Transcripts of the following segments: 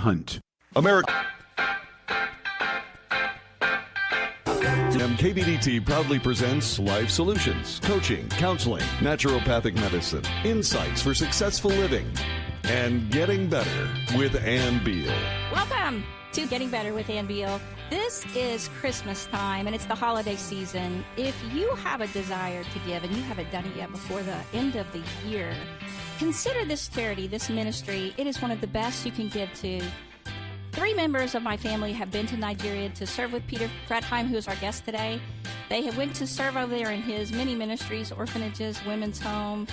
Hunt. America. KBDT proudly presents Life Solutions, coaching, counseling, naturopathic medicine, insights for successful living, and getting better with Ann Beal. Welcome to Getting Better with Ann Beal. This is Christmas time, and it's the holiday season. If you have a desire to give and you haven't done it yet before the end of the year, consider this charity, this ministry. It is one of the best you can give to. 3 members of my family have been to Nigeria to serve with Peter Fretheim, who is our guest today. They have went to serve over there in his many ministries, orphanages, women's home,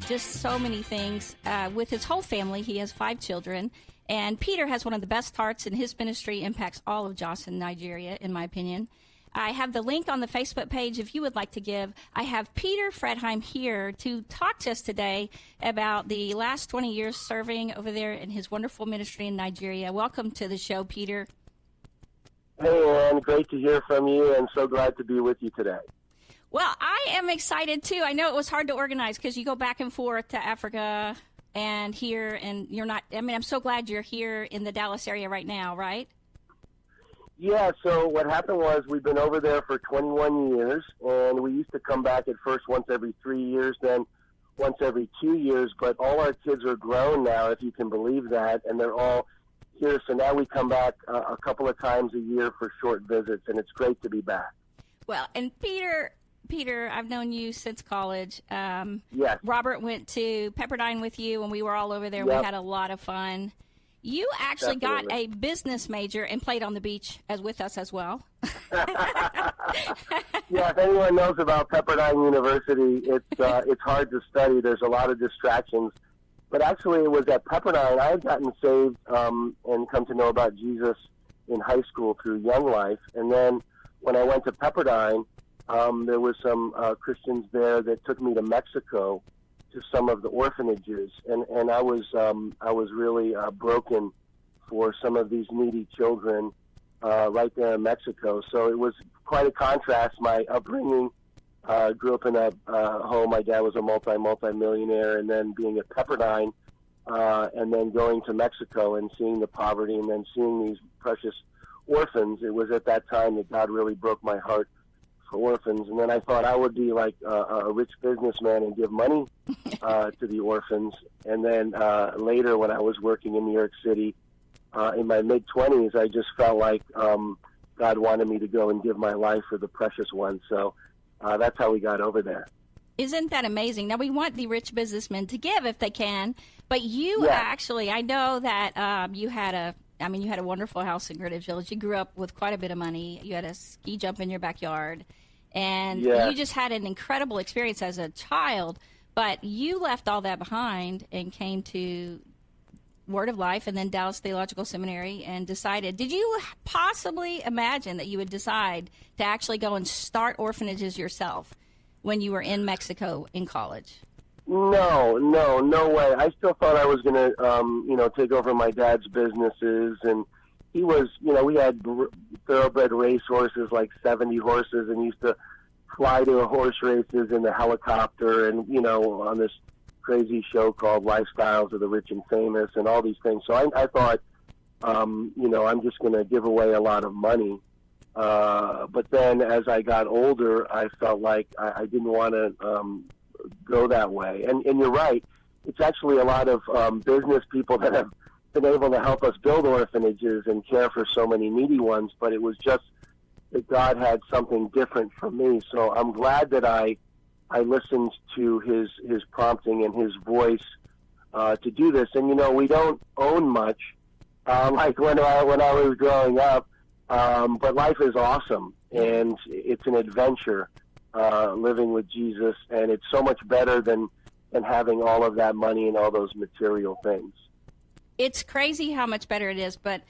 just so many things. With his whole family, he has 5 children. And Peter has one of the best hearts, and his ministry impacts all of Jos in Nigeria, in my opinion. I have the link on the Facebook page if you would like to give. I have Peter Fretheim here to talk to us today about the last 20 years serving over there in his wonderful ministry in Nigeria. Welcome to the show, Peter. Hey, Ann. Great to hear from you, and so glad to be with you today. Well, I am excited, too. I know it was hard to organize because you go back and forth to Africa and here, and you're not, I mean, I'm so glad you're here in the Dallas area right now, right? Yeah, so what happened was we've been over there for 21 years, and we used to come back at first once every 3 years, then once every 2 years, but all our kids are grown now, if you can believe that, and they're all here, so now we come back a couple of times a year for short visits, and it's great to be back. Well, and Peter, I've known you since college. Yes. Robert went to Pepperdine with you, and we were all over there. Yep. We had a lot of fun. You actually got a business major and played on the beach with us as well. Yeah, if anyone knows about Pepperdine University, it's hard to study. There's a lot of distractions. But actually, it was at Pepperdine I had gotten saved and come to know about Jesus in high school through Young Life. And then when I went to Pepperdine, there were some Christians there that took me to Mexico to some of the orphanages, and I was really broken for some of these needy children right there in Mexico. So it was quite a contrast. My upbringing, grew up in a home. My dad was a multi-millionaire, and then being at Pepperdine, and then going to Mexico and seeing the poverty, and then seeing these precious orphans. It was at that time that God really broke my heart for orphans. And then I thought I would be like a rich businessman and give money to the orphans. And then later, when I was working in New York City in my mid-20s, I just felt like God wanted me to go and give my life for the precious ones. So that's how we got over there. Isn't that amazing? Now, we want the rich businessmen to give if they can, but you actually, I know that you had a wonderful house in Greenwich Village. You grew up with quite a bit of money. You had a ski jump in your backyard. And you just had an incredible experience as a child. But you left all that behind and came to Word of Life and then Dallas Theological Seminary and decided, did you possibly imagine that you would decide to actually go and start orphanages yourself when you were in Mexico in college? No way. I still thought I was going to, take over my dad's businesses. And he was, we had thoroughbred race horses, like 70 horses, and used to fly to horse races in the helicopter and, on this crazy show called Lifestyles of the Rich and Famous and all these things. So I thought, I'm just going to give away a lot of money. But then as I got older, I felt like I didn't want to go that way. And you're right. It's actually a lot of business people that have been able to help us build orphanages and care for so many needy ones, but it was just that God had something different for me. So I'm glad that I listened to his prompting and his voice to do this. And, we don't own much like when I was growing up, but life is awesome, and it's an adventure living with Jesus, and it's so much better than having all of that money and all those material things. It's crazy how much better it is, but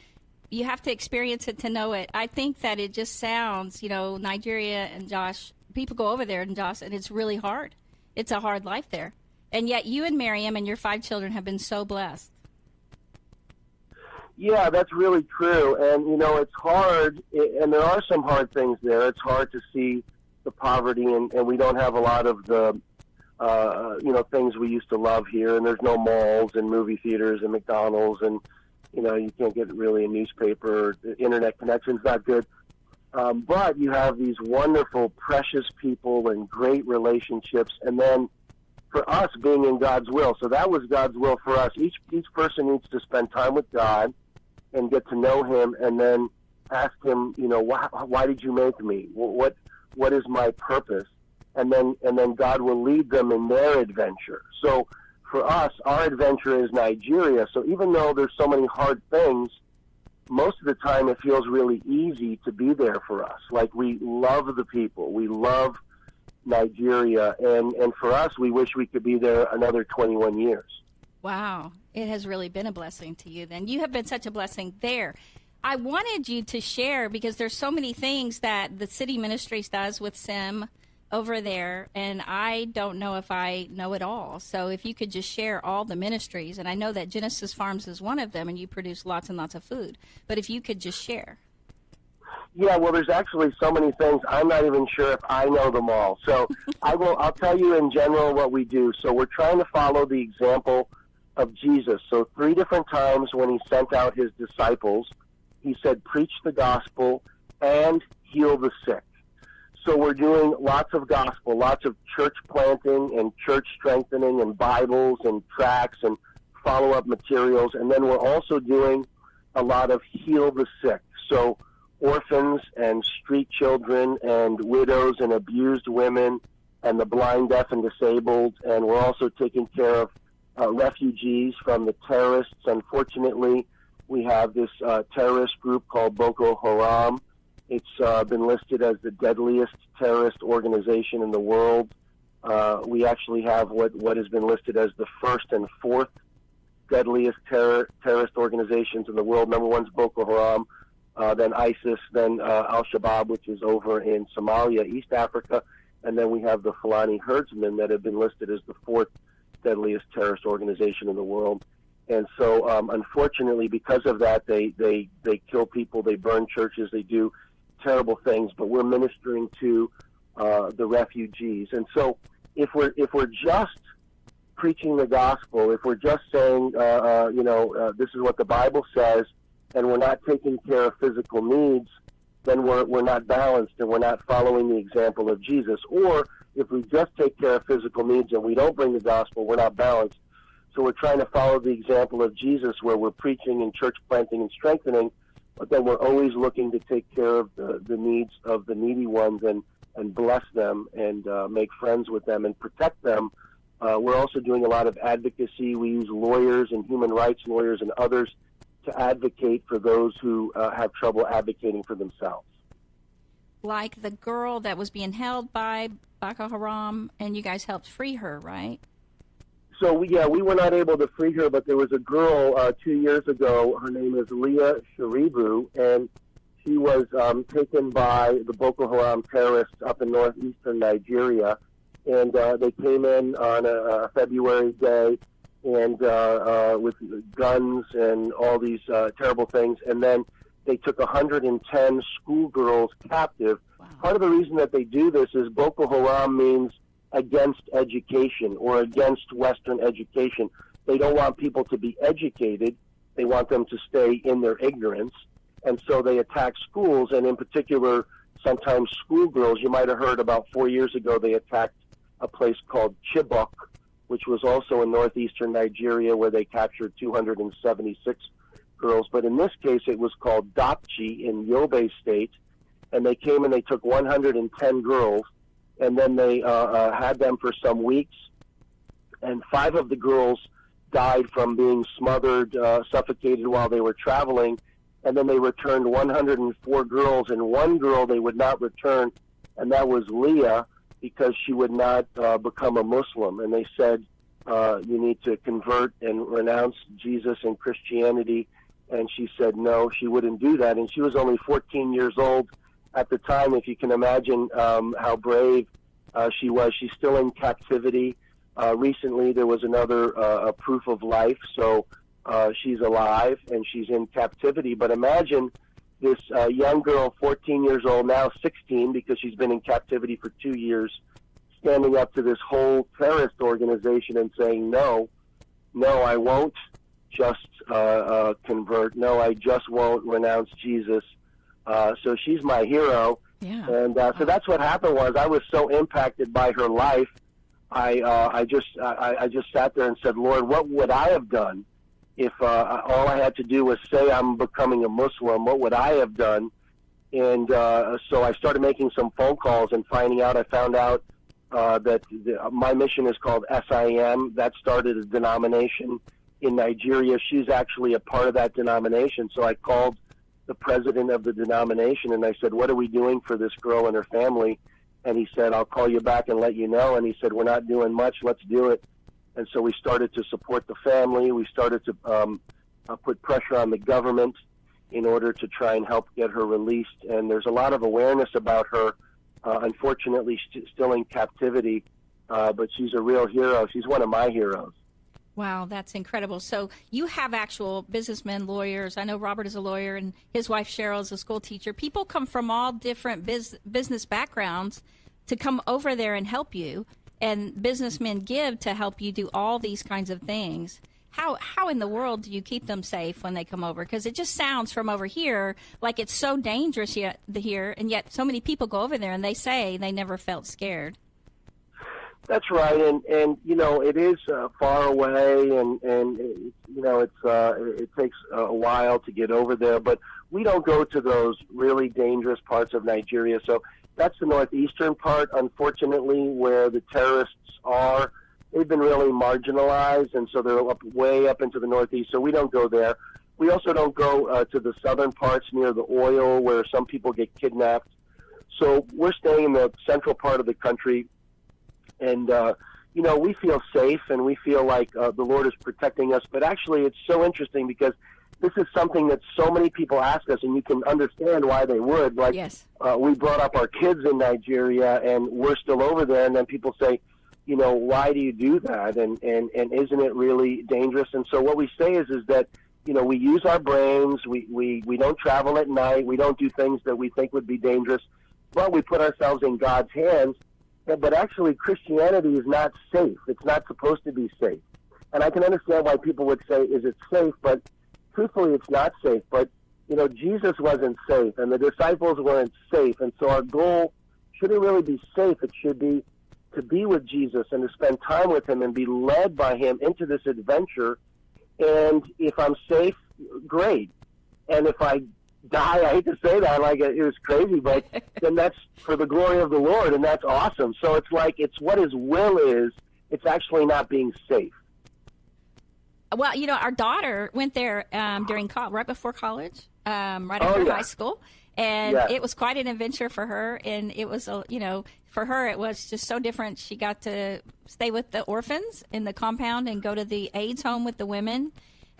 you have to experience it to know it. I think that it just sounds, Nigeria and Josh, people go over there and Josh, and it's really hard. It's a hard life there. And yet you and Miriam and your 5 children have been so blessed. Yeah, that's really true. And, it's hard, and there are some hard things there. It's hard to see the poverty, and we don't have a lot of the, things we used to love here. And there's no malls and movie theaters and McDonald's and You can't get really a newspaper. The internet connection's not good. But you have these wonderful, precious people and great relationships. And then for us, being in God's will. So that was God's will for us. Each person needs to spend time with God and get to know Him, and then ask Him, why did you make me? What is my purpose? And then God will lead them in their adventure. So for us, our adventure is Nigeria. So even though there's so many hard things, most of the time it feels really easy to be there for us. Like, we love the people. We love Nigeria. And for us, we wish we could be there another 21 years. Wow. It has really been a blessing to you then. You have been such a blessing there. I wanted you to share, because there's so many things that the City Ministries does with Sim over there, and I don't know if I know it all. So if you could just share all the ministries, and I know that Genesis Farms is one of them, and you produce lots and lots of food, but if you could just share. Yeah, well, there's actually so many things, I'm not even sure if I know them all. So I'll tell you in general what we do. So we're trying to follow the example of Jesus. So 3 different times when He sent out His disciples, He said, preach the gospel and heal the sick. So we're doing lots of gospel, lots of church planting and church strengthening and Bibles and tracts and follow-up materials. And then we're also doing a lot of heal the sick. So orphans and street children and widows and abused women and the blind, deaf, and disabled. And we're also taking care of refugees from the terrorists. Unfortunately, we have this terrorist group called Boko Haram. It's been listed as the deadliest terrorist organization in the world. We actually have what has been listed as the 1st and 4th deadliest terrorist organizations in the world. Number 1's Boko Haram, then ISIS, then Al-Shabaab, which is over in Somalia, East Africa, and then we have the Fulani herdsmen that have been listed as the 4th deadliest terrorist organization in the world. And so, unfortunately, because of that, they kill people, they burn churches, they do terrible things. But we're ministering to the refugees. And so, if we're just preaching the gospel, if we're just saying, this is what the Bible says, and we're not taking care of physical needs, then we're not balanced and we're not following the example of Jesus. Or if we just take care of physical needs and we don't bring the gospel, we're not balanced. So we're trying to follow the example of Jesus, where we're preaching and church planting and strengthening, but then we're always looking to take care of the needs of the needy ones and bless them and make friends with them and protect them. We're also doing a lot of advocacy. We use lawyers and human rights lawyers and others to advocate for those who have trouble advocating for themselves. Like the girl that was being held by Boko Haram, and you guys helped free her, right? So, we were not able to free her, but there was a girl 2 years ago. Her name is Leah Sharibu, and she was taken by the Boko Haram terrorists up in northeastern Nigeria. And they came in on a February day and with guns and all these terrible things. And then they took 110 schoolgirls captive. Wow. Part of the reason that they do this is Boko Haram means against education or against Western education. They don't want people to be educated. They want them to stay in their ignorance. And so they attack schools, and in particular, sometimes schoolgirls. You might have heard about 4 years ago they attacked a place called Chibok, which was also in northeastern Nigeria, where they captured 276 girls. But in this case, it was called Dapchi in Yobe State, and they came and they took 110 girls, and then they had them for some weeks, and 5 of the girls died from being smothered, suffocated while they were traveling, and then they returned 104 girls, and 1 girl they would not return, and that was Leah, because she would not become a Muslim. And they said, you need to convert and renounce Jesus and Christianity, and she said no, she wouldn't do that, and she was only 14 years old at the time. If you can imagine how brave she was. She's still in captivity. Recently there was another proof of life, so she's alive and she's in captivity. But imagine this young girl, 14 years old, now 16 because she's been in captivity for 2 years, standing up to this whole terrorist organization and saying, no, I won't just convert. No, I just won't renounce Jesus. So she's my hero. Yeah. And so that's what happened was I was so impacted by her life. I just sat there and said, Lord, what would I have done if all I had to do was say I'm becoming a Muslim? What would I have done? And so I started making some phone calls and I found out that my mission is called SIM. That started a denomination in Nigeria. She's actually a part of that denomination. So I called the president of the denomination and I said, what are we doing for this girl and her family? And he said, I'll call you back and let you know. And he said, we're not doing much. Let's do it. And so we started to support the family. We started to put pressure on the government in order to try and help get her released. And there's a lot of awareness about her, unfortunately, still in captivity. But she's a real hero. She's one of my heroes. Wow, that's incredible. So you have actual businessmen, lawyers. I know Robert is a lawyer and his wife Cheryl is a school teacher. People come from all different business backgrounds to come over there and help you. And businessmen give to help you do all these kinds of things. How in the world do you keep them safe when they come over? Because it just sounds from over here like it's so dangerous here, and yet so many people go over there and they say they never felt scared. That's right, and you know it is far away, and you know it takes a while to get over there. But we don't go to those really dangerous parts of Nigeria. So that's the northeastern part, unfortunately, where the terrorists are. They've been really marginalized, and so they're way up into the northeast. So we don't go there. We also don't go to the southern parts near the oil, where some people get kidnapped. So we're staying in the central part of the country. And, you know, we feel safe and we feel like the Lord is protecting us. But actually, it's so interesting because this is something that so many people ask us, and you can understand why they would. Like, yes. We brought up our kids in Nigeria, and we're still over there. And then people say, you know, why do you do that? And isn't it really dangerous? And so what we say is that, you know, we use our brains. We don't travel at night. We don't do things that we think would be dangerous. But we put ourselves in God's hands. But actually, Christianity is not safe. It's not supposed to be safe. And I can understand why people would say, is it safe? But truthfully, it's not safe. But, you know, Jesus wasn't safe, and the disciples weren't safe. And so our goal shouldn't really be safe. It should be to be with Jesus and to spend time with him and be led by him into this adventure. And if I'm safe, great. And if I die, I hate to say that, like it was crazy, but then that's for the glory of the Lord, and that's awesome. So it's like, it's what his will is. It's actually not being safe. Well, you know, our daughter went there right before college, right after high school, and it was quite an adventure for her. And it was, you know, for her, it was just so different. She got to stay with the orphans in the compound and go to the AIDS home with the women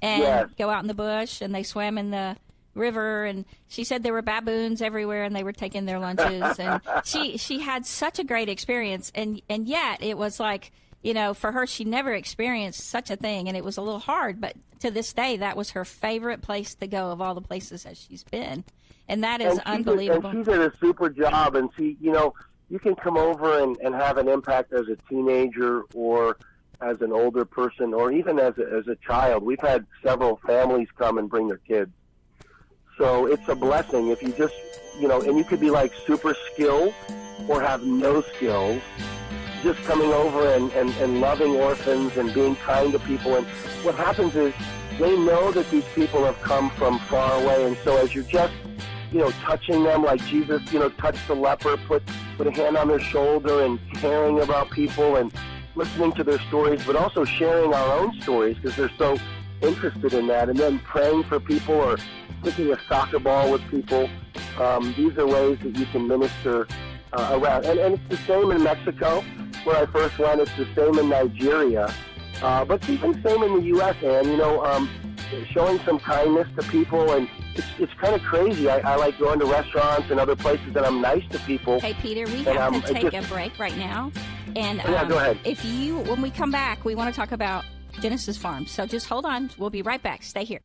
and go out in the bush, and they swam in the river, and she said there were baboons everywhere and they were taking their lunches, and she had such a great experience, and yet it was like, you know, for her, she never experienced such a thing, and it was a little hard, but to this day that was her favorite place to go of all the places that she's been, and that is unbelievable. And she did a super job, and she, you know, you can come over and have an impact as a teenager or as an older person or even as a child. We've had several families come and bring their kids. So it's a blessing if you just, you know, and you could be like super skilled or have no skills, just coming over and loving orphans and being kind to people. And what happens is they know that these people have come from far away. And so as you're just, you know, touching them like Jesus, you know, touched the leper, put a hand on their shoulder and caring about people and listening to their stories, but also sharing our own stories because they're so interested in that. And then praying for people or kicking a soccer ball with people. These are ways that you can minister around. And it's the same in Mexico, where I first went. It's the same in Nigeria. But it's even the same in the U.S., and, you know, showing some kindness to people. And it's kind of crazy. I like going to restaurants and other places, and I'm nice to people. Hey, Peter, we have to take a break right now. And go ahead. When we come back, we want to talk about Genesis Farm. So just hold on. We'll be right back. Stay here.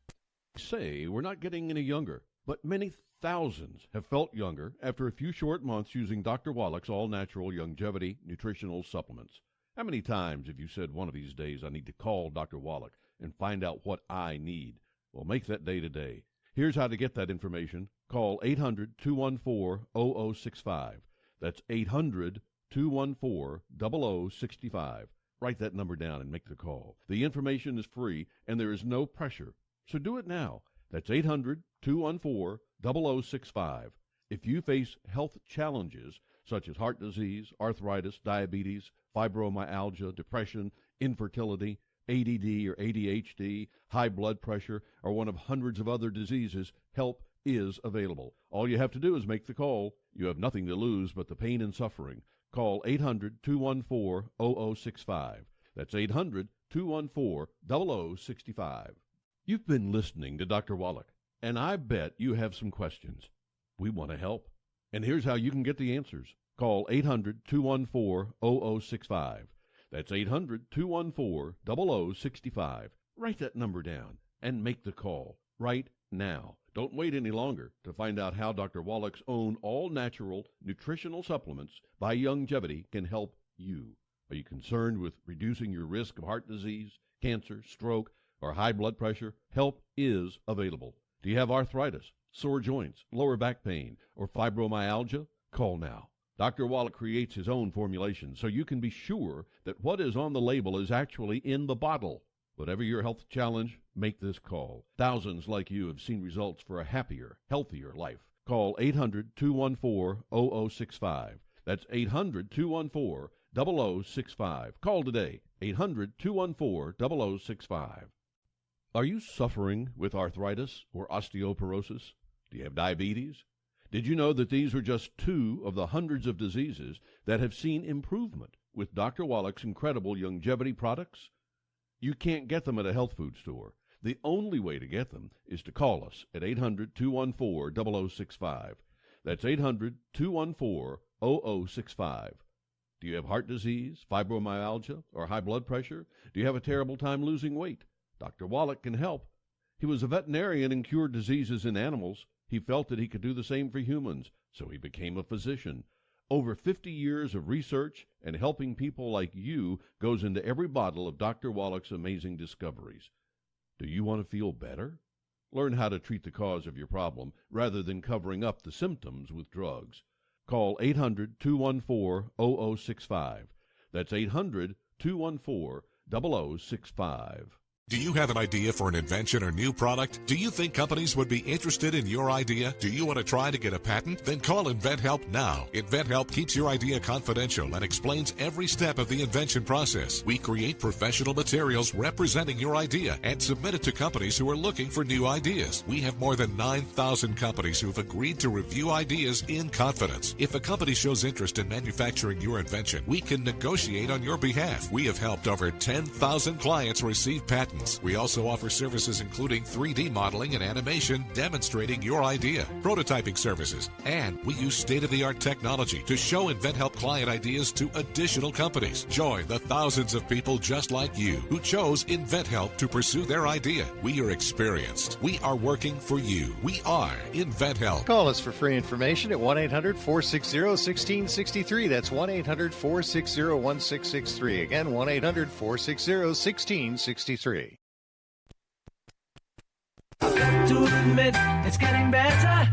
Say we're not getting any younger, but many thousands have felt younger after a few short months using Dr. Wallach's all-natural longevity nutritional supplements. How many times have you said one of these days I need to call Dr. Wallach? and find out what I need. Well, make that day today. Here's how to get that information. Call 800-214-0065. That's 800-214-0065. Write that number down and make the call. The information is free, and there is no pressure. So do it now. That's 800-214-0065. If you face health challenges such as heart disease, arthritis, diabetes, fibromyalgia, depression, infertility, ADD or ADHD, high blood pressure, or one of hundreds of other diseases, help is available. All you have to do is make the call. You have nothing to lose but the pain and suffering. Call 800-214-0065. That's 800-214-0065. You've been listening to Dr. Wallach, and I bet you have some questions. We want to help. And here's how you can get the answers. Call 800-214-0065. That's 800-214-0065. Write that number down and make the call right now. Don't wait any longer to find out how Dr. Wallach's own all-natural nutritional supplements by Youngevity can help you. Are you concerned with reducing your risk of heart disease, cancer, stroke, or high blood pressure? Help is available. Do you have arthritis, sore joints, lower back pain, or fibromyalgia? Call now. Dr. Wallach creates his own formulation so you can be sure that what is on the label is actually in the bottle. Whatever your health challenge, make this call. Thousands like you have seen results for a happier, healthier life. Call 800-214-0065. That's 800-214-0065. Call today, 800-214-0065. Are you suffering with arthritis or osteoporosis? Do you have diabetes? Did you know that these are just two of the hundreds of diseases that have seen improvement with Dr. Wallach's incredible Youngevity products? You can't get them at a health food store. The only way to get them is to call us at 800-214-0065. That's 800-214-0065. Do you have heart disease, fibromyalgia, or high blood pressure? Do you have a terrible time losing weight? Dr. Wallach can help. He was a veterinarian and cured diseases in animals. He felt that he could do the same for humans, so he became a physician. Over 50 years of research and helping people like you goes into every bottle of Dr. Wallach's amazing discoveries. Do you want to feel better? Learn how to treat the cause of your problem rather than covering up the symptoms with drugs. Call 800-214-0065. That's 800-214-0065. Do you have an idea for an invention or new product? Do you think companies would be interested in your idea? Do you want to try to get a patent? Then call InventHelp now. InventHelp keeps your idea confidential and explains every step of the invention process. We create professional materials representing your idea and submit it to companies who are looking for new ideas. We have more than 9,000 companies who have agreed to review ideas in confidence. If a company shows interest in manufacturing your invention, we can negotiate on your behalf. We have helped over 10,000 clients receive patents. We also offer services including 3D modeling and animation demonstrating your idea, prototyping services, and we use state-of-the-art technology to show InventHelp client ideas to additional companies. Join the thousands of people just like you who chose InventHelp to pursue their idea. We are experienced. We are working for you. We are InventHelp. Call us for free information at 1-800-460-1663. That's 1-800-460-1663. Again, 1-800-460-1663. To admit it's getting better, a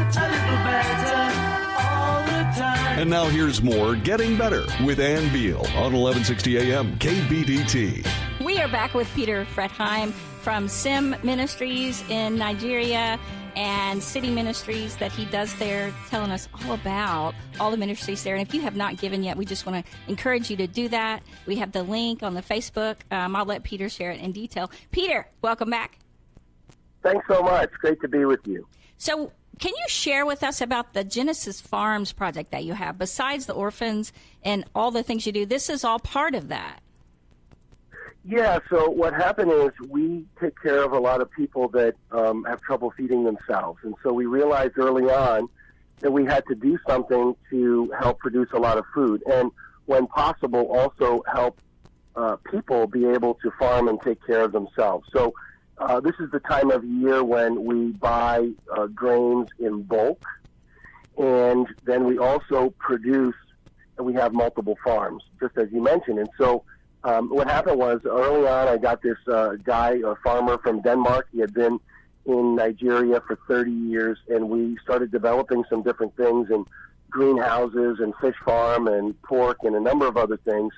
little better all the time. And now here's more Getting Better with Ann Beal on 1160 AM KBDT. We are back with Peter Fretheim from SIM Ministries in Nigeria and City Ministries that he does there, telling us all about all the ministries there. And if you have not given yet, we just want to encourage you to do that. We have the link on the Facebook. I'll let Peter share it in detail. Peter, welcome back. Thanks so much. Great to be with you. So can you share with us about the Genesis Farms project that you have? Besides the orphans and all the things you do, this is all part of that. Yeah, so what happened is we take care of a lot of people that have trouble feeding themselves. And so we realized early on that we had to do something to help produce a lot of food. And when possible, also help people be able to farm and take care of themselves. So this is the time of year when we buy grains in bulk, and then we also produce, and we have multiple farms, just as you mentioned. And so What happened was early on I got this guy, a farmer from Denmark. He had been in Nigeria for 30 years, and we started developing some different things in greenhouses and fish farm and pork and a number of other things.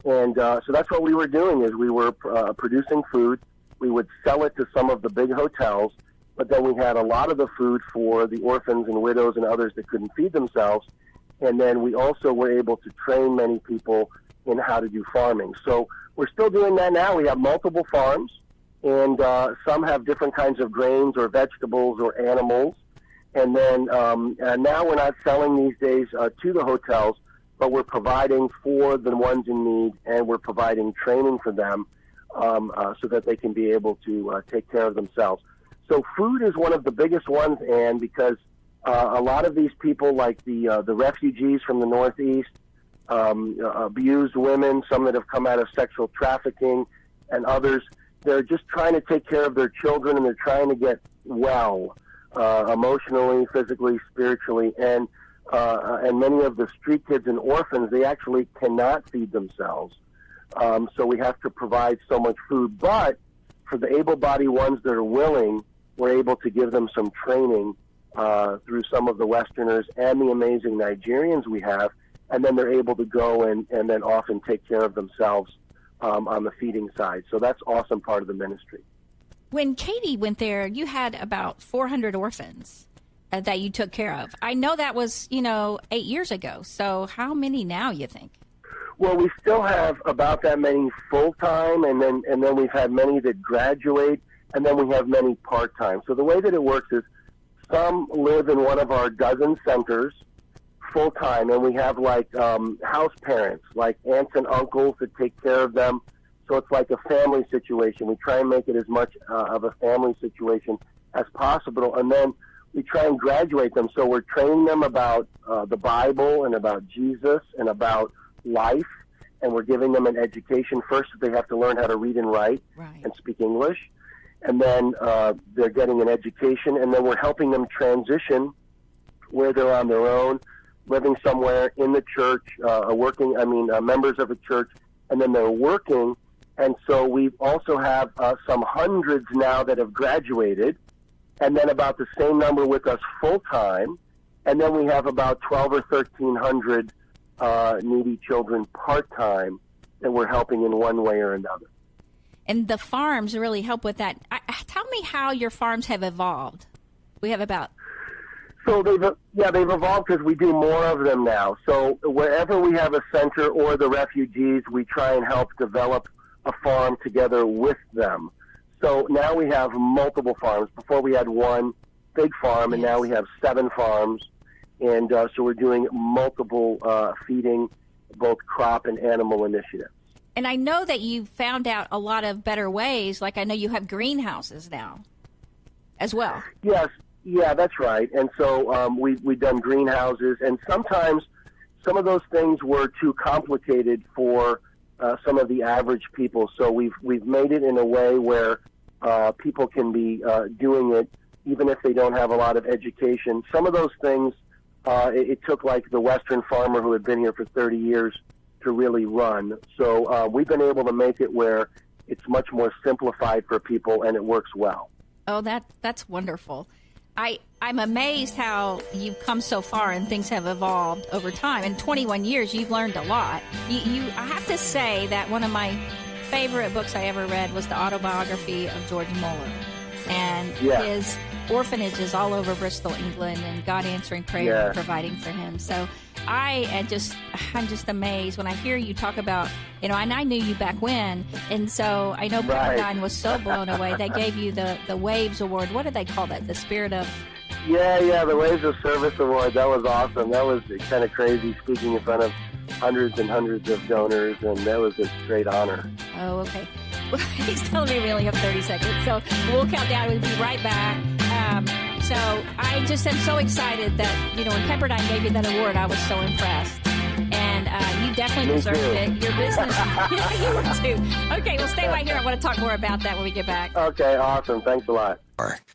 And so that's what we were doing is we were producing food. We would sell it to some of the big hotels, but then we had a lot of the food for the orphans and widows and others that couldn't feed themselves. And then we also were able to train many people in how to do farming. So we're still doing that now. We have multiple farms, and some have different kinds of grains or vegetables or animals. And then now we're not selling these days to the hotels, but we're providing for the ones in need, and we're providing training for them so that they can be able to take care of themselves. So food is one of the biggest ones, and because a lot of these people, like the refugees from the Northeast, abused women, some that have come out of sexual trafficking, and others, they're just trying to take care of their children, and they're trying to get well emotionally, physically, spiritually, and many of the street kids and orphans, they actually cannot feed themselves. So we have to provide so much food. But for the able-bodied ones that are willing, we're able to give them some training through some of the Westerners and the amazing Nigerians we have, and then they're able to go and then often take care of themselves on the feeding side. So that's an awesome part of the ministry. When Katie went there, you had about 400 orphans that you took care of. I know that was, 8 years ago. So how many now, you think? Well, we still have about that many full-time, and then we've had many that graduate, and then we have many part-time. So the way that it works is some live in one of our dozen centers full-time, and we have like house parents, like aunts and uncles that take care of them. So it's like a family situation. We try and make it as much of a family situation as possible, and then we try and graduate them. So we're training them about the Bible and about Jesus and about life, and we're giving them an education. First, they have to learn how to read and write and speak English, and then they're getting an education, and then we're helping them transition where they're on their own, living somewhere in the church, members of a church, and then they're working. And so we also have some hundreds now that have graduated, and then about the same number with us full-time, and then we have about 12 or 1,300 needy children part-time that we're helping in one way or another. And the farms really help with that. Tell me how your farms have evolved. We have about... So they've evolved because we do more of them now. So wherever we have a center or the refugees, we try and help develop a farm together with them. So now we have multiple farms. Before we had one big farm, and now we have 7 farms. And so we're doing multiple feeding, both crop and animal initiatives. And I know that you found out a lot of better ways. Like I know you have greenhouses now as well. Yes. Yeah, that's right. And so we've done greenhouses, and sometimes some of those things were too complicated for some of the average people. So we've made it in a way where people can be doing it even if they don't have a lot of education. Some of those things it took like the Western farmer who had been here for 30 years to really run. So we've been able to make it where it's much more simplified for people, and it works well. Oh, that's wonderful. I'm amazed how you've come so far and things have evolved over time. In 21 years, you've learned a lot. I have to say that one of my favorite books I ever read was the autobiography of George Muller. And his orphanages all over Bristol, England, and God answering prayer and providing for him. So I'm just amazed when I hear you talk about, and I knew you back when, and so I know Pepperdine was so blown away. They gave you the Waves Award. What do they call that? The Spirit of... the Waves of Service Award. That was awesome. That was kind of crazy, speaking in front of hundreds and hundreds of donors, and that was a great honor. Oh, okay. Well, he's telling me we only have 30 seconds, so we'll count down. We'll be right back. So I just am so excited that, when Pepperdine gave you that award, I was so impressed. And you definitely deserved it. Your business, you were too. Okay, well, stay right here. I want to talk more about that when we get back. Okay, awesome. Thanks a lot.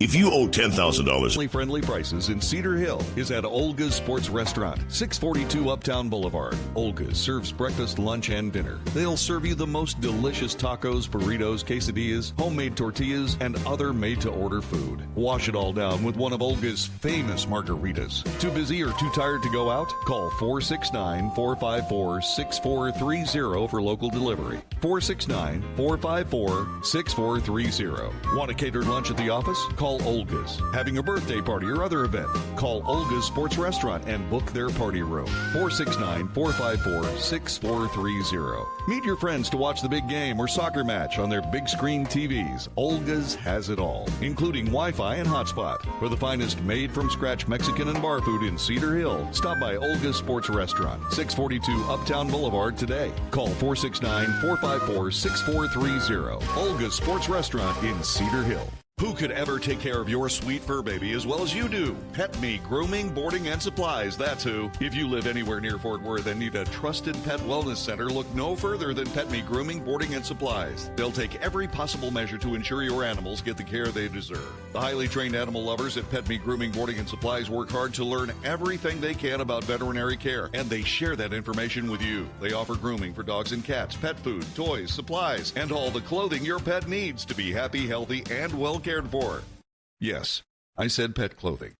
If you owe $10,000, Family-friendly prices in Cedar Hill is at Olga's Sports Restaurant, 642 Uptown Boulevard. Olga's serves breakfast, lunch, and dinner. They'll serve you the most delicious tacos, burritos, quesadillas, homemade tortillas, and other made-to-order food. Wash it all down with one of Olga's famous margaritas. Too busy or too tired to go out? Call 469-454-6430 for local delivery. 469-454-6430. Want a catered lunch at the office? Call Olga's. Having a birthday party or other event? Call Olga's Sports Restaurant and book their party room. 469-454-6430. Meet your friends to watch the big game or soccer match on their big screen TVs. Olga's has it all, including Wi-Fi and hotspot. For the finest made-from-scratch Mexican and bar food in Cedar Hill, stop by Olga's Sports Restaurant, 642 Uptown Boulevard today. Call 469-454-6430. Olga's Sports Restaurant in Cedar Hill. Who could ever take care of your sweet fur baby as well as you do? Pet Me Grooming, Boarding, and Supplies, that's who. If you live anywhere near Fort Worth and need a trusted pet wellness center, look no further than Pet Me Grooming, Boarding, and Supplies. They'll take every possible measure to ensure your animals get the care they deserve. The highly trained animal lovers at Pet Me Grooming, Boarding, and Supplies work hard to learn everything they can about veterinary care, and they share that information with you. They offer grooming for dogs and cats, pet food, toys, supplies, and all the clothing your pet needs to be happy, healthy, and well cared for. Yes, I said pet clothing.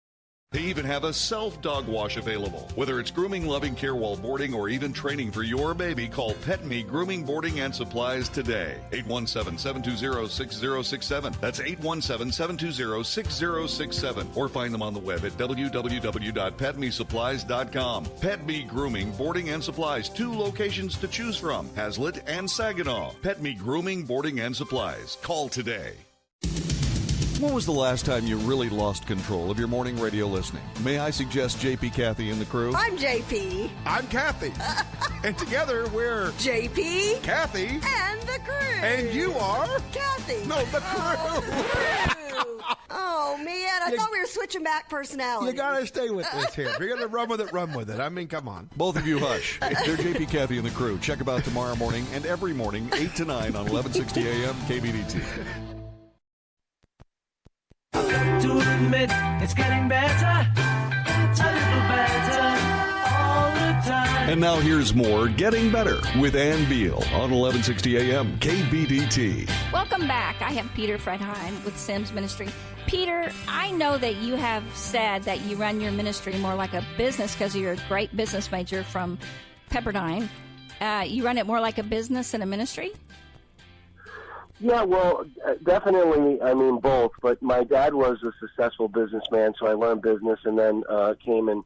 They even have a self-dog wash available. Whether it's grooming, loving care while boarding, or even training for your baby, call Pet Me Grooming, Boarding, and Supplies today. 817-720-6067. That's 817-720-6067. Or find them on the web at www.petmesupplies.com. Pet Me Grooming, Boarding, and Supplies. 2 locations to choose from, Hazlitt and Saginaw. Pet Me Grooming, Boarding, and Supplies. Call today. When was the last time you really lost control of your morning radio listening? May I suggest JP, Kathy, and the crew? I'm JP. I'm Kathy. And together we're JP, Kathy, and the crew. And you are? Kathy. No, the crew. Oh, man. I thought we were switching back personalities. You got to stay with this here. If you're going to run with it. I mean, come on. Both of you hush. They're JP, Kathy, and the crew. Check them out tomorrow morning and every morning, 8 to 9 on 1160 AM KBDT. I've got to admit, it's getting better, a little better, all the time. And now here's more Getting Better with Ann Beal on 1160 AM KBDT. Welcome back. I have Peter Fretheim with Sims Ministry. Peter, I know that you have said that you run your ministry more like a business because you're a great business major from Pepperdine. You run it more like a business than a ministry? Yeah, well, definitely, I mean, both. But my dad was a successful businessman, so I learned business and then came and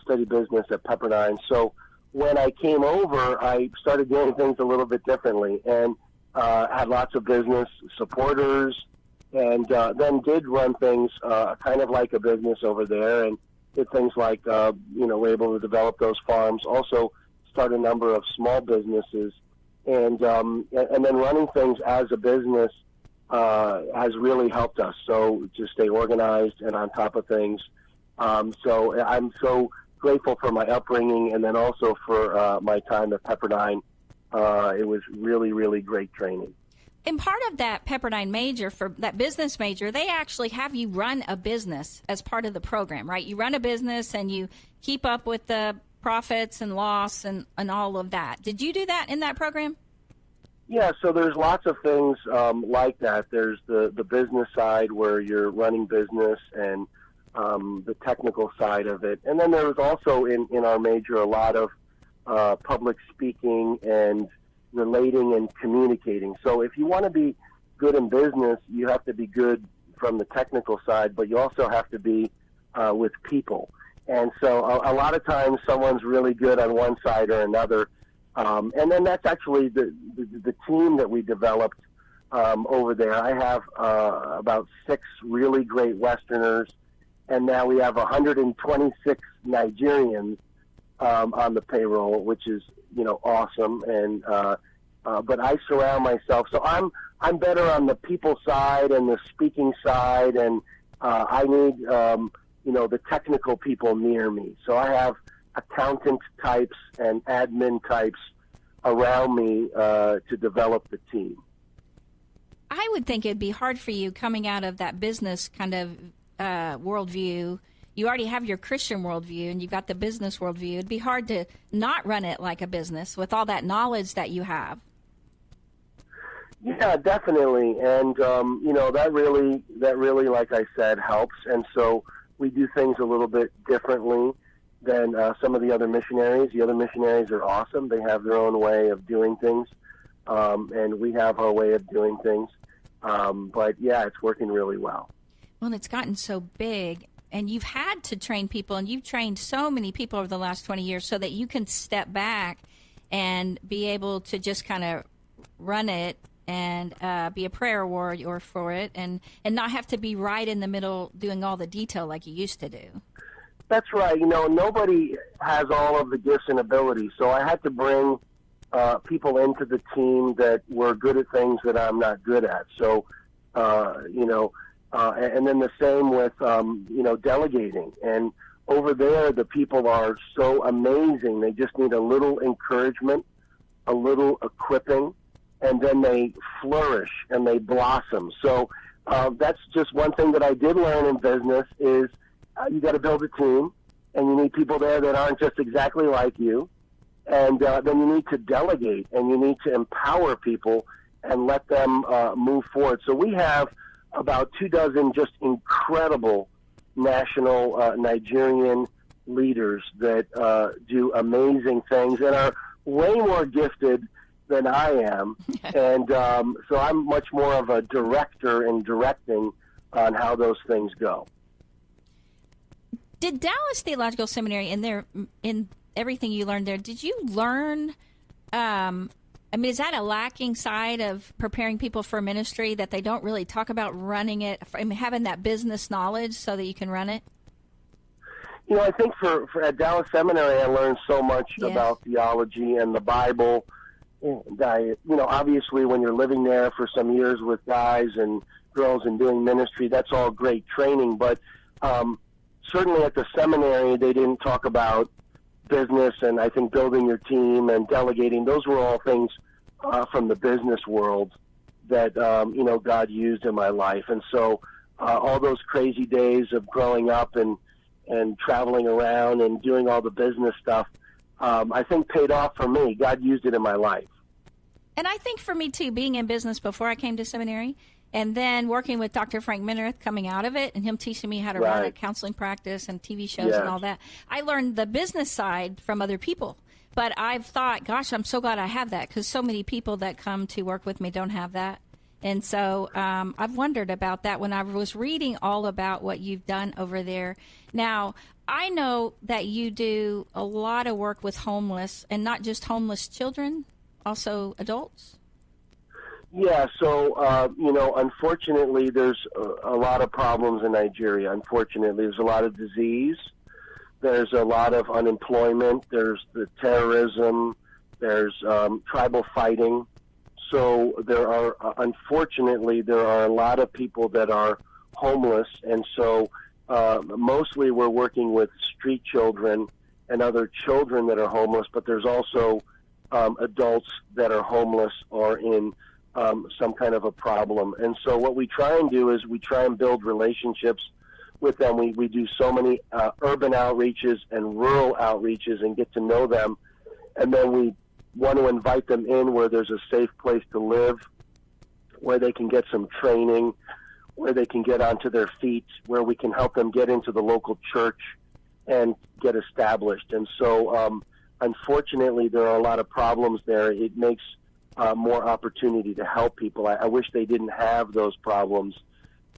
studied business at Pepperdine. So when I came over, I started doing things a little bit differently and had lots of business supporters and then did run things kind of like a business over there and did things like, we're able to develop those farms, also start a number of small businesses. And then running things as a business has really helped us. So to stay organized and on top of things. So I'm so grateful for my upbringing and then also for my time at Pepperdine. It was really, really great training. And part of that Pepperdine major, for that business major, they actually have you run a business as part of the program, right? You run a business and you keep up with the profits and loss and all of that. Did you do that in that program? Yeah, so there's lots of things like that. There's the business side where you're running business and the technical side of it. And then there was also in our major a lot of public speaking and relating and communicating. So if you want to be good in business, you have to be good from the technical side, but you also have to be with people. And so a lot of times someone's really good on one side or another. And then that's actually the team that we developed over there. I have about 6 really great Westerners, and now we have 126 Nigerians on the payroll, which is awesome. And but I surround myself, so I'm better on the people side and the speaking side, and I need the technical people near me. So I have accountant types and admin types around me to develop the team. I would think it'd be hard for you coming out of that business kind of worldview. You already have your Christian worldview, and you've got the business worldview. It'd be hard to not run it like a business with all that knowledge that you have. Yeah, definitely. And, that really, like I said, helps. And so we do things a little bit differently than some of the other missionaries. The other missionaries are awesome. They have their own way of doing things, and we have our way of doing things. But, yeah, it's working really well. Well, it's gotten so big, and you've had to train people, and you've trained so many people over the last 20 years so that you can step back and be able to just kind of run it and be a prayer warrior for it and not have to be right in the middle doing all the detail like you used to do. That's right. Nobody has all of the gifts and abilities, so I had to bring people into the team that were good at things that I'm not good at. So, and then the same with, delegating. And over there, the people are so amazing. They just need a little encouragement, a little equipping, and then they flourish and they blossom. So that's just one thing that I did learn in business is you got to build a team, and you need people there that aren't just exactly like you. And then you need to delegate, and you need to empower people and let them move forward. So we have about 24 just incredible national Nigerian leaders that do amazing things and are way more gifted than I am. And so I'm much more of a director in directing on how those things go. Did Dallas Theological Seminary, in everything you learned there, did you learn, is that a lacking side of preparing people for ministry, that they don't really talk about running it, having that business knowledge so that you can run it? I think for at Dallas Seminary, I learned so much about theology and the Bible. And obviously when you're living there for some years with guys and girls and doing ministry, that's all great training. But certainly at the seminary, they didn't talk about business and I think building your team and delegating. Those were all things from the business world that, God used in my life. And so all those crazy days of growing up and traveling around and doing all the business stuff, I think paid off for me. God used it in my life. And I think for me, too, being in business before I came to seminary and then working with Dr. Frank Minirth coming out of it and him teaching me how to run a counseling practice and TV shows and all that, I learned the business side from other people. But I've thought, gosh, I'm so glad I have that because so many people that come to work with me don't have that. And so I've wondered about that when I was reading all about what you've done over there. Now, I know that you do a lot of work with homeless, and not just homeless children, also adults. Yeah, so, unfortunately, there's a lot of problems in Nigeria. Unfortunately, there's a lot of disease. There's a lot of unemployment. There's the terrorism. There's tribal fighting. So unfortunately, there are a lot of people that are homeless. And so mostly we're working with street children and other children that are homeless, but there's also adults that are homeless or in some kind of a problem. And so what we try and do is we try and build relationships with them. We do so many urban outreaches and rural outreaches and get to know them. And then we want to invite them in where there's a safe place to live, where they can get some training, where they can get onto their feet, where we can help them get into the local church and get established. And so, unfortunately, there are a lot of problems there. It makes more opportunity to help people. I wish they didn't have those problems,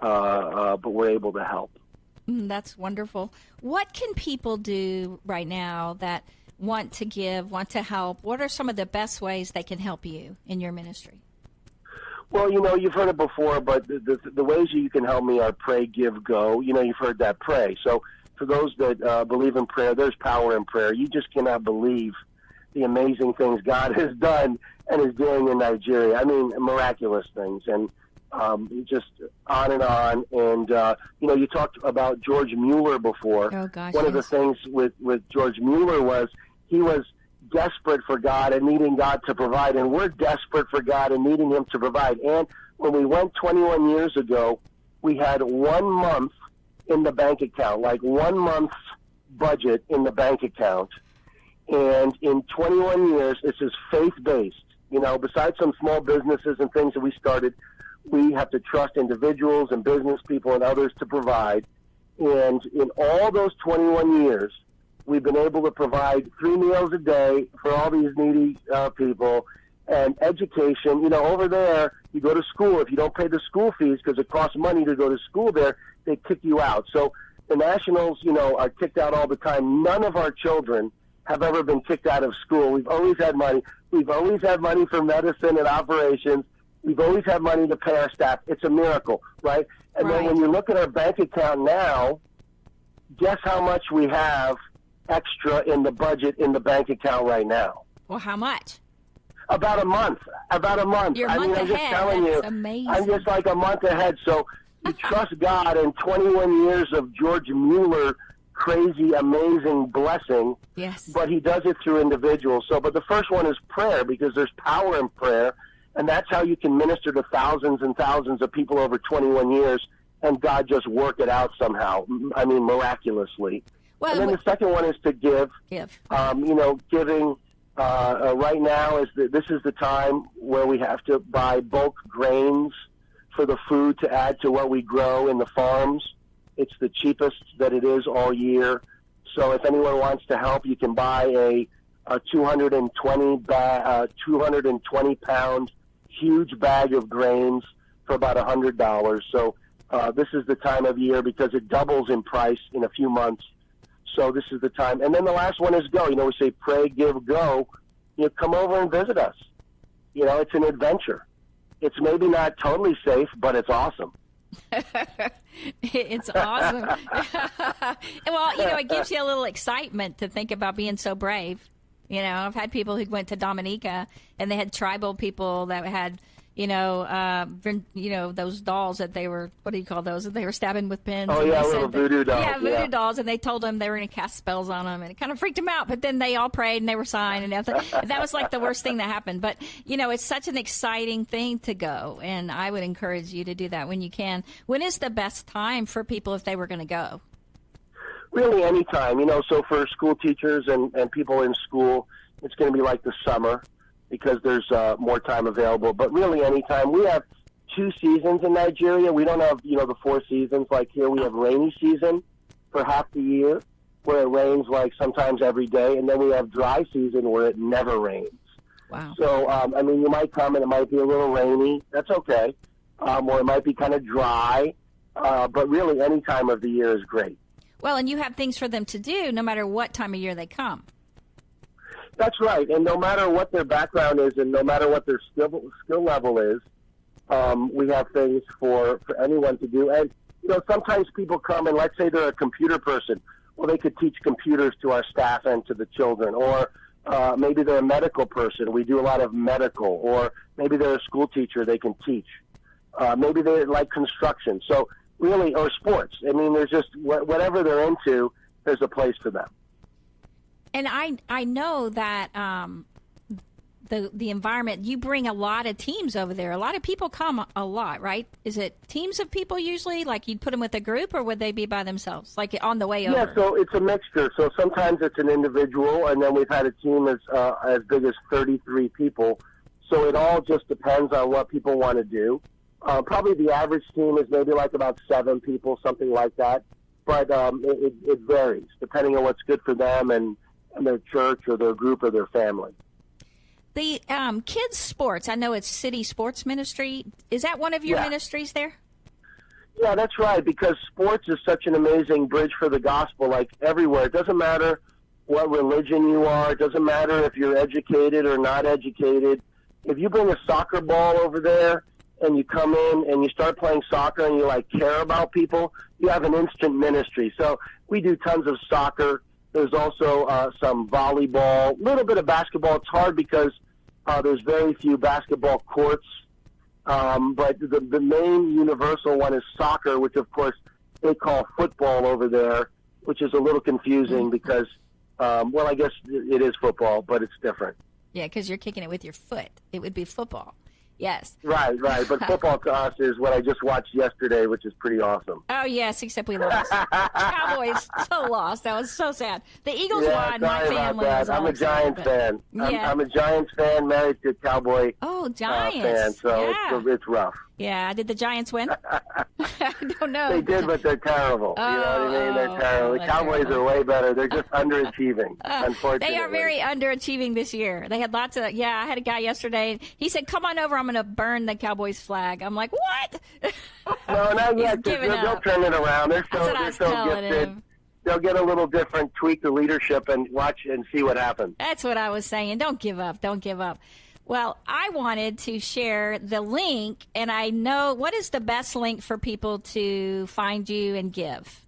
but we're able to help. That's wonderful. What can people do right now that want to give, want to help? What are some of the best ways they can help you in your ministry? Well, you've heard it before, but the ways you can help me are pray, give, go. You've heard that, pray. So for those that believe in prayer, there's power in prayer. You just cannot believe the amazing things God has done and is doing in Nigeria. I mean, miraculous things, and just on and on. And, you talked about George Mueller before. Oh, gosh, One of the things with George Mueller was he was desperate for God and needing God to provide, and we're desperate for God and needing Him to provide. And when we went 21 years ago, we had 1 month in the bank account, like 1 month's budget in the bank account. And in 21 years, this is faith-based. Besides some small businesses and things that we started, we have to trust individuals and business people and others to provide. And in all those 21 years, we've been able to provide 3 meals a day for all these needy people and education. Over there, you go to school. If you don't pay the school fees because it costs money to go to school there, they kick you out. So the Nationals, are kicked out all the time. None of our children have ever been kicked out of school. We've always had money. We've always had money for medicine and operations. We've always had money to pay our staff. It's a miracle, right? And then when you look at our bank account now, guess how much we have extra in the budget in the bank account right now? Well, how much? About a month. You're a month I'm just ahead. telling That's you. amazing. I'm just like a month ahead. So you trust God in 21 years of George Mueller crazy, amazing blessing. Yes. But he does it through individuals. But the first one is prayer, because there's power in prayer, and that's how you can minister to thousands and thousands of people over 21 years, and God just work it out somehow. I mean, miraculously. Well, and then the second one is to give. Giving right now this is the time where we have to buy bulk grains for the food to add to what we grow in the farms. It's the cheapest that it is all year. So if anyone wants to help, you can buy a 220 pound huge bag of grains for about $100. So this is the time of year because it doubles in price in a few months. So this is the time. And then the last one is go. We say pray, give, go. Come over and visit us. It's an adventure. It's maybe not totally safe, but it's awesome. It's awesome. Well, it gives you a little excitement to think about being so brave. I've had people who went to Dominica and they had tribal people that had, those dolls that they were, what do you call those? That they were stabbing with pins. Oh, yeah, little voodoo dolls. Yeah, voodoo dolls. And they told them they were going to cast spells on them. And it kind of freaked them out. But then they all prayed and they were signed. And that was like the worst thing that happened. But, it's such an exciting thing to go. And I would encourage you to do that when you can. When is the best time for people if they were going to go? Really any time. So for school teachers and people in school, it's going to be like the summer, because there's more time available. But really any time. We have 2 seasons in Nigeria. We don't have, the 4 seasons like here. We have rainy season for half the year, where it rains like sometimes every day. And then we have dry season where it never rains. Wow. So, you might come and it might be a little rainy. That's okay. Or it might be kind of dry. But really any time of the year is great. Well, and you have things for them to do no matter what time of year they come. That's right, and no matter what their background is and no matter what their skill level is, we have things for anyone to do. And, sometimes people come and let's say they're a computer person. Well, they could teach computers to our staff and to the children. Or maybe they're a medical person. We do a lot of medical. Or maybe they're a school teacher. They can teach. Maybe they like construction. So really, or sports. I mean, there's just whatever they're into, there's a place for them. And I know that the environment, you bring a lot of teams over there. A lot of people come a lot, right? Is it teams of people usually? Like you'd put them with a group, or would they be by themselves, like on the way over? Yeah, so it's a mixture. So sometimes it's an individual, and then we've had a team as big as 33 people. So it all just depends on what people want to do. Probably the average team is maybe like about 7 people, something like that. But it varies depending on what's good for them and their church or their group or their family. The kids' sports, I know it's City Sports Ministry. Is that one of your ministries there? Yeah, that's right, because sports is such an amazing bridge for the gospel, like everywhere. It doesn't matter what religion you are. It doesn't matter if you're educated or not educated. If you bring a soccer ball over there and you come in and you start playing soccer and you care about people, you have an instant ministry. So we do tons of soccer. There's also some volleyball, a little bit of basketball. It's hard because there's very few basketball courts. But the main universal one is soccer, which, of course, they call football over there, which is a little confusing because, I guess it is football, but it's different. Yeah, because you're kicking it with your foot. It would be football. Yes. Right. But football to us is what I just watched yesterday, which is pretty awesome. Oh, yes, except we lost. Cowboys so lost. That was so sad. The Eagles won. My family was all I'm a Giants fan. I'm a Giants fan, married to a Cowboy Giants. fan, so it's rough. Yeah, did the Giants win? I don't know. They did, but they're terrible. You know what I mean? They're terrible. The Cowboys are way better. They're just underachieving, unfortunately. They are very underachieving this year. They had lots of, I had a guy yesterday. He said, come on over. I'm going to burn the Cowboys flag. I'm like, what? No, not yet. They'll turn it around. They're so gifted. They'll get a little different, tweak the leadership, and watch and see what happens. That's what I was saying. Don't give up. Don't give up. Well, I wanted to share the link, and I know, what is the best link for people to find you and give?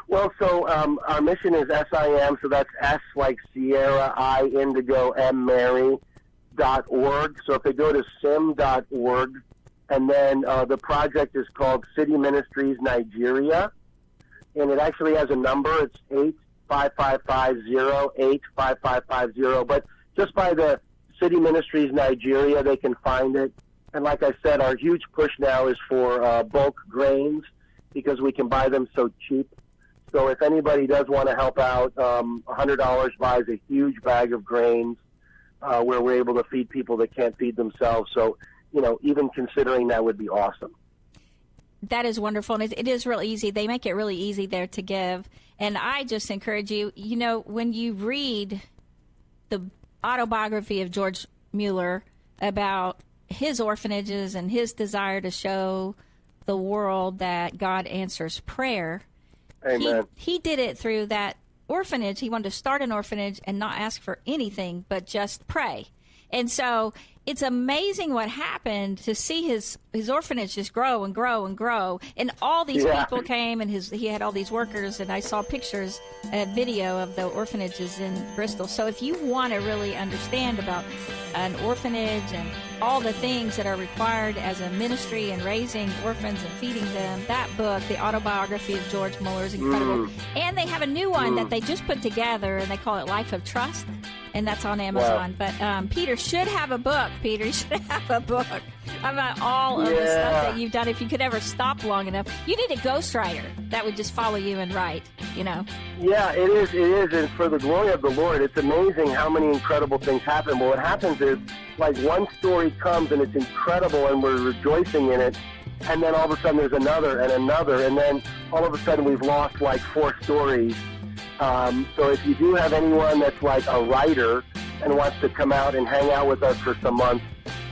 Well, so our mission is SIM, so that's S like Sierra, I, Indigo, M, Mary, .org. So if they go to sim.org, and then the project is called City Ministries Nigeria, and it actually has a number. It's 85550, but just by the City Ministries Nigeria, they can find it. And like I said, our huge push now is for bulk grains because we can buy them so cheap. So if anybody does want to help out, $100 buys a huge bag of grains where we're able to feed people that can't feed themselves. So, even considering that would be awesome. That is wonderful, and it is real easy. They make it really easy there to give. And I just encourage you, when you read the autobiography of George Mueller about his orphanages and his desire to show the world that God answers prayer. Amen. He did it through that orphanage. He wanted to start an orphanage and not ask for anything but just pray. And so it's amazing what happened to see his orphanage just grow and grow and grow. And all these people came, and he had all these workers, and I saw pictures and video of the orphanages in Bristol. So if you want to really understand about an orphanage and all the things that are required as a ministry and raising orphans and feeding them, that book, The Autobiography of George Mueller, is incredible. And they have a new one that they just put together, and they call it Life of Trust. And that's on Amazon. Wow. But Peter should have a book. Peter, you should have a book about all of the stuff that you've done. If you could ever stop long enough, you need a ghostwriter that would just follow you and write, Yeah, it is. And for the glory of the Lord, it's amazing how many incredible things happen. But what happens is, like, one story comes and it's incredible and we're rejoicing in it. And then all of a sudden there's another and another. And then all of a sudden we've lost like 4 stories. So if you do have anyone that's like a writer and wants to come out and hang out with us for some months,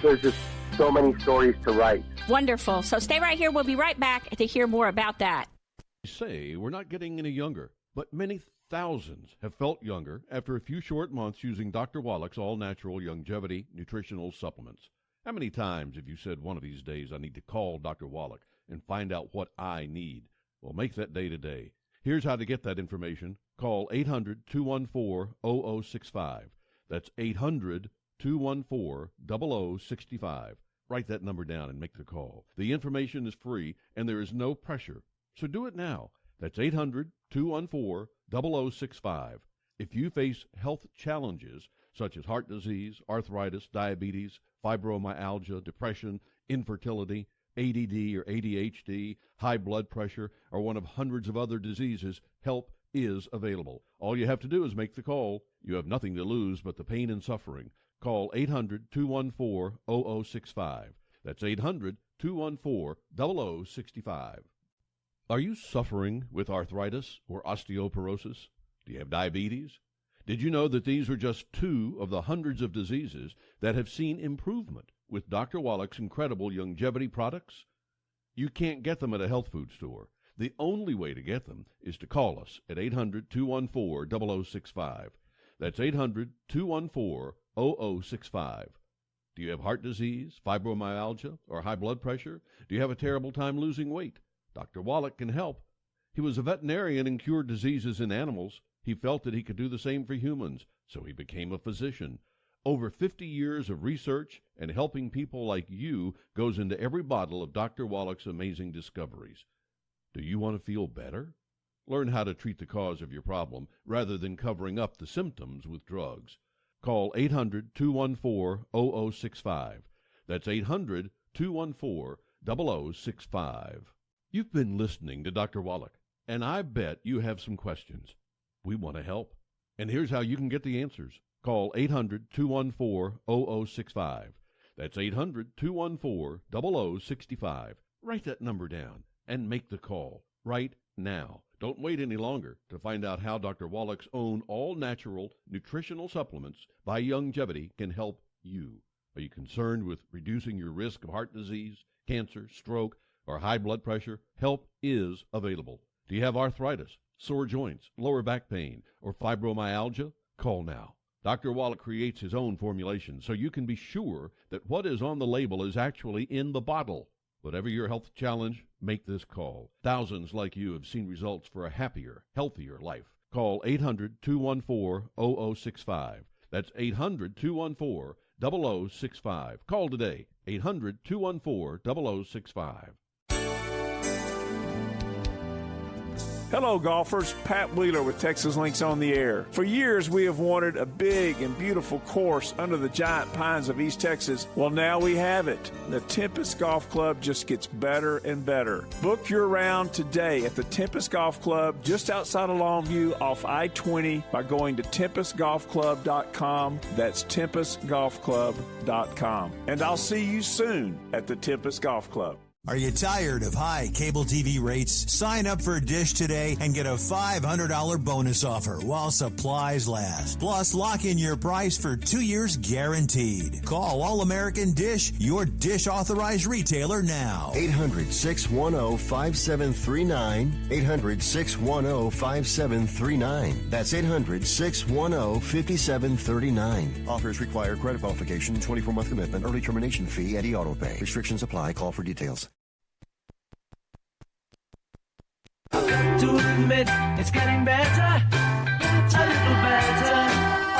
there's just so many stories to write. Wonderful. So stay right here. We'll be right back to hear more about that. Say we're not getting any younger, but many thousands have felt younger after a few short months using Dr. Wallach's all-natural longevity nutritional supplements. How many times have you said one of these days I need to call Dr. Wallach and find out what I need? Well, make that day today. Here's how to get that information. Call 800-214-0065. That's 800-214-0065. Write that number down and make the call. The information is free, and there is no pressure. So do it now. That's 800-214-0065. If you face health challenges such as heart disease, arthritis, diabetes, fibromyalgia, depression, infertility, ADD or ADHD, high blood pressure, or one of hundreds of other diseases, help is available. All you have to do is make the call. You have nothing to lose but the pain and suffering. Call 800-214-0065. That's 800-214-0065. Are you suffering with arthritis or osteoporosis? Do you have diabetes? Did you know that these are just 2 of the hundreds of diseases that have seen improvement with Dr. Wallach's incredible longevity products? You can't get them at a health food store. The only way to get them is to call us at 800-214-0065. That's 800-214-0065. Do you have heart disease, fibromyalgia, or high blood pressure? Do you have a terrible time losing weight? Dr. Wallach can help. He was a veterinarian and cured diseases in animals. He felt that he could do the same for humans, so he became a physician. Over 50 years of research and helping people like you goes into every bottle of Dr. Wallach's amazing discoveries. Do you want to feel better? Learn how to treat the cause of your problem rather than covering up the symptoms with drugs. Call 800-214-0065. That's 800-214-0065. You've been listening to Dr. Wallach, and I bet you have some questions. We want to help. And here's how you can get the answers. Call 800-214-0065. That's 800-214-0065. Write that number down and make the call right now. Don't wait any longer to find out how Dr. Wallach's own all-natural nutritional supplements by Youngevity can help you. Are you concerned with reducing your risk of heart disease, cancer, stroke, or high blood pressure? Help is available. Do you have arthritis, sore joints, lower back pain, or fibromyalgia? Call now. Dr. Wallach creates his own formulation so you can be sure that what is on the label is actually in the bottle. Whatever your health challenge, make this call. Thousands like you have seen results for a happier, healthier life. Call 800-214-0065. That's 800-214-0065. Call today. 800-214-0065. Hello, golfers. Pat Wheeler with Texas Links on the Air. For years, we have wanted a big and beautiful course under the giant pines of East Texas. Well, now we have it. The Tempest Golf Club just gets better and better. Book your round today at the Tempest Golf Club just outside of Longview off I-20 by going to tempestgolfclub.com. That's tempestgolfclub.com. And I'll see you soon at the Tempest Golf Club. Are you tired of high cable TV rates? Sign up for Dish today and get a $500 bonus offer while supplies last. Plus, lock in your price for 2 years guaranteed. Call All-American Dish, your Dish authorized retailer now. 800-610-5739. 800-610-5739. That's 800-610-5739. Offers require credit qualification, 24-month commitment, early termination fee, and auto pay. Restrictions apply. Call for details. To admit it's getting better, a little better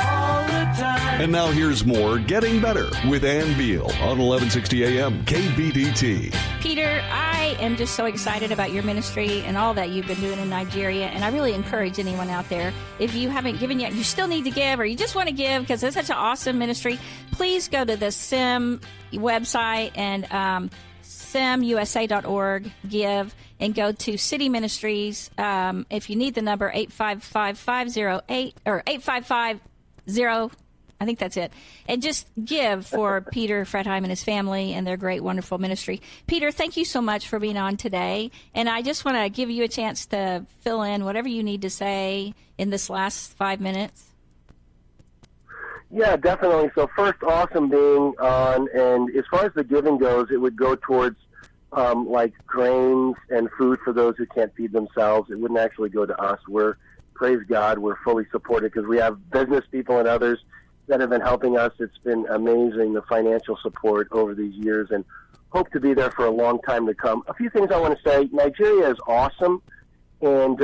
all the time. And now here's more Getting Better with Ann Beal on 1160 AM KBDT. Peter, I am just so excited about your ministry and all that you've been doing in Nigeria, and I really encourage anyone out there, if you haven't given yet, you still need to give, or you just want to give because it's such an awesome ministry, please go to the SIM website and simusa.org, give, and go to City Ministries. If you need the number, 855-508 or 8550, I think that's it. And just give for Peter Fretheim and his family and their great, wonderful ministry. Peter, thank you so much for being on today. And I just want to give you a chance to fill in whatever you need to say in this last 5 minutes. Yeah, definitely. So first, awesome being on. And as far as the giving goes, it would go towards like grains and food for those who can't feed themselves. It wouldn't actually go to us. Praise God, we're fully supported because we have business people and others that have been helping us. It's been amazing, the financial support over these years, and hope to be there for a long time to come. A few things I want to say. Nigeria is awesome, and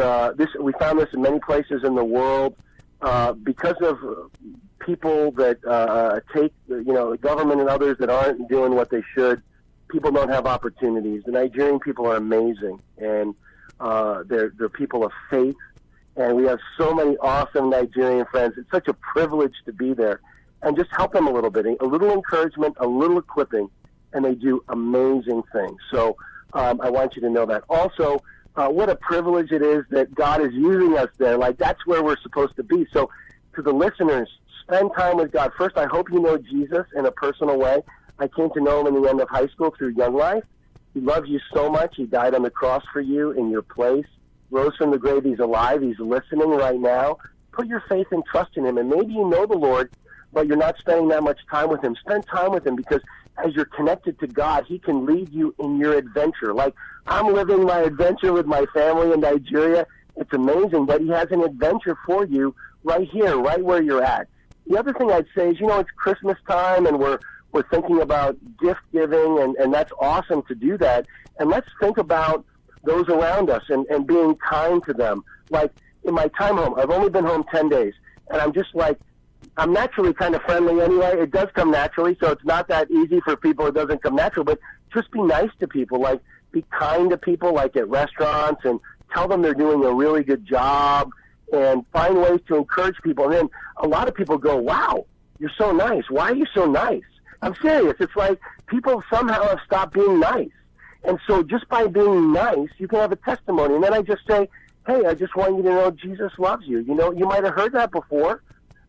we found this in many places in the world because of people that take, the government and others that aren't doing what they should. People don't have opportunities. The Nigerian people are amazing, and they're people of faith. And we have so many awesome Nigerian friends. It's such a privilege to be there. And just help them a little bit. A little encouragement, a little equipping, and they do amazing things. So I want you to know that. Also, what a privilege it is that God is using us there. Like, that's where we're supposed to be. So to the listeners, spend time with God. First, I hope you know Jesus in a personal way. I came to know him in the end of high school through Young Life. He loves you so much. He died on the cross for you in your place. Rose from the grave. He's alive. He's listening right now. Put your faith and trust in him. And maybe you know the Lord, but you're not spending that much time with him. Spend time with him, because as you're connected to God, he can lead you in your adventure. Like, I'm living my adventure with my family in Nigeria. It's amazing, but he has an adventure for you right here, right where you're at. The other thing I'd say is, it's Christmas time, and we're thinking about gift giving, and that's awesome to do that. And let's think about those around us and being kind to them. Like, in my time home, I've only been home 10 days, and I'm just like, I'm naturally kind of friendly anyway. It does come naturally, so it's not that easy for people. It doesn't come natural, but just be nice to people. Like, be kind to people, like at restaurants, and tell them they're doing a really good job, and find ways to encourage people. And then a lot of people go, wow, you're so nice. Why are you so nice? I'm serious. It's like people somehow have stopped being nice. And so just by being nice, you can have a testimony. And then I just say, hey, I just want you to know Jesus loves you. You know, you might have heard that before,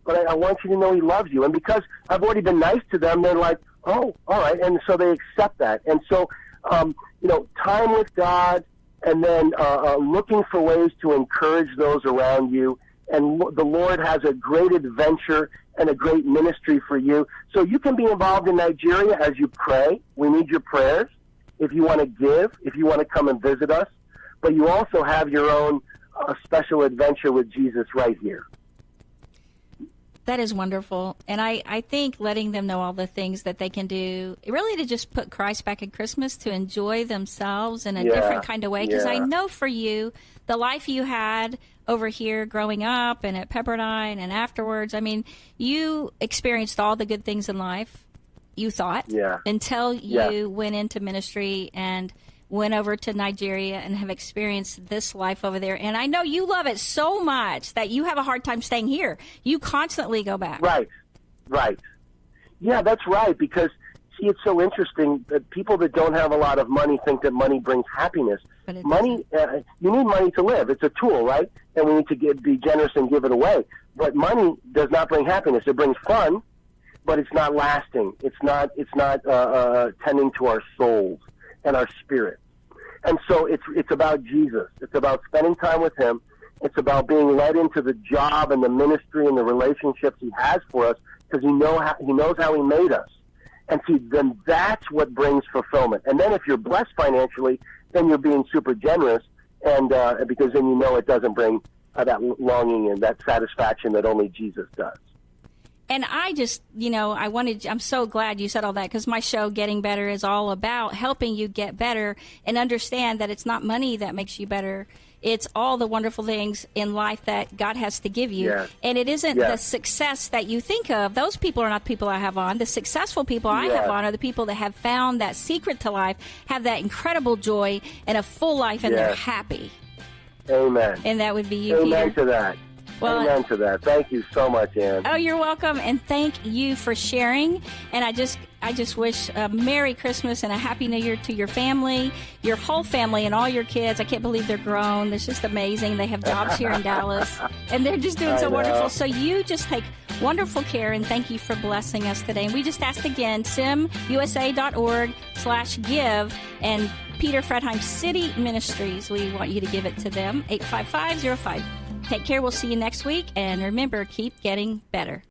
but I want you to know he loves you. And because I've already been nice to them, they're like, oh, all right. And so they accept that. And so, time with God, and then looking for ways to encourage those around you. And the Lord has a great adventure and a great ministry for you. So you can be involved in Nigeria as you pray. We need your prayers. If you want to give, if you want to come and visit us. But you also have your own special adventure with Jesus right here. That is wonderful. And I think letting them know all the things that they can do, really to just put Christ back in Christmas, to enjoy themselves in a different kind of way. Because I know for you, the life you had over here growing up and at Pepperdine and afterwards, I mean, you experienced all the good things in life, you thought, until you went into ministry and went over to Nigeria and have experienced this life over there. And I know you love it so much that you have a hard time staying here. You constantly go back. Right. Yeah, that's right. Because, see, it's so interesting that people that don't have a lot of money think that money brings happiness. Money, you need money to live. It's a tool, right? And we need to be generous and give it away. But money does not bring happiness. It brings fun, but it's not lasting. It's not tending to our souls and our spirit. And so it's about Jesus. It's about spending time with him. It's about being led into the job and the ministry and the relationships he has for us, because he knows how he made us. And see, then that's what brings fulfillment. And then if you're blessed financially, then you're being super generous, and because then you know it doesn't bring that longing and that satisfaction that only Jesus does. And I just, I'm so glad you said all that, because my show, Getting Better, is all about helping you get better and understand that it's not money that makes you better. It's all the wonderful things in life that God has to give you. Yes. And it isn't the success that you think of. Those people are not the people I have on. The successful people I have on are the people that have found that secret to life, have that incredible joy and a full life, and they're happy. Amen. And that would be you, Amen Peter. to that. Well, amen to that. Thank you so much, Ann. Oh, you're welcome, and thank you for sharing. And I just wish a Merry Christmas and a Happy New Year to your family, your whole family, and all your kids. I can't believe they're grown. It's just amazing. They have jobs here in Dallas, and they're just doing so wonderful. So you just take wonderful care, and thank you for blessing us today. And we just asked again, simusa.org/give, and Peter Fretheim, City Ministries, we want you to give it to them, 85505. Take care. We'll see you next week. And remember, keep getting better.